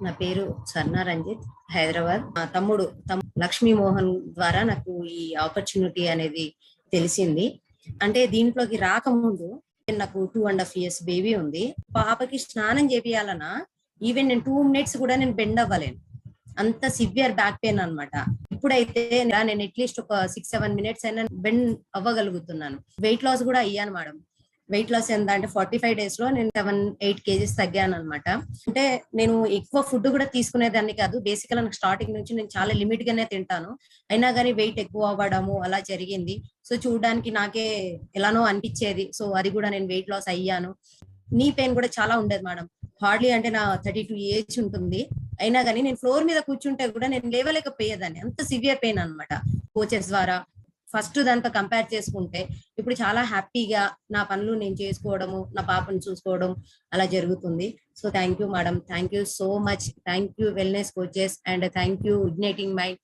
నా పేరు స్వర్ణ రంజిత్, హైదరాబాద్. మా తమ్ముడు లక్ష్మీ మోహన్ ద్వారా నాకు ఈ ఆపర్చునిటీ అనేది తెలిసింది. అంటే దీంట్లోకి రాకముందు నాకు 2.5 years బేబీ ఉంది. పాపకి స్నానం చేపియాలన్నా ఈవెన్ నేను 2 minutes కూడా నేను బెండ్ అవ్వలేను. అంత సివియర్ బ్యాక్ పెయిన్ అన్నమాట. ఇప్పుడైతే నేను అట్లీస్ట్ ఒక 6-7 minutes అయినా బెండ్ అవ్వగలుగుతున్నాను. వెయిట్ లాస్ కూడా అయ్యాను మేడం. వెయిట్ లాస్ ఎంత అంటే 45 days లో నేను 7-8 kgs తగ్గాను అనమాట. అంటే నేను ఎక్కువ ఫుడ్ కూడా తీసుకునేదాన్ని కాదు. బేసికల్ నాకు స్టార్టింగ్ నుంచి నేను చాలా లిమిట్ గానే తింటాను. అయినా కానీ వెయిట్ ఎక్కువ అవ్వడము అలా జరిగింది. సో చూడడానికి నాకే ఎలానో అనిపించేది. సో అది కూడా నేను వెయిట్ లాస్ అయ్యాను. నీ పెయిన్ కూడా చాలా ఉండేది మేడం. హార్డ్లీ అంటే నా 32 ఏజ్ ఉంటుంది. అయినా కానీ నేను ఫ్లోర్ మీద కూర్చుంటే కూడా నేను లేవలేకపోయేదాన్ని. అంత సివియర్ పెయిన్ అన్నమాట. కోచెస్ ద్వారా ఫస్ట్ దాంతో కంపేర్ చేసుకుంటే ఇప్పుడు చాలా హ్యాపీగా నా పనులు నేను చేసుకోవడము, నా పాపను చూసుకోవడం అలా జరుగుతుంది. So thank you madam, thank you so much, thank you wellness coaches and thank you igniting mind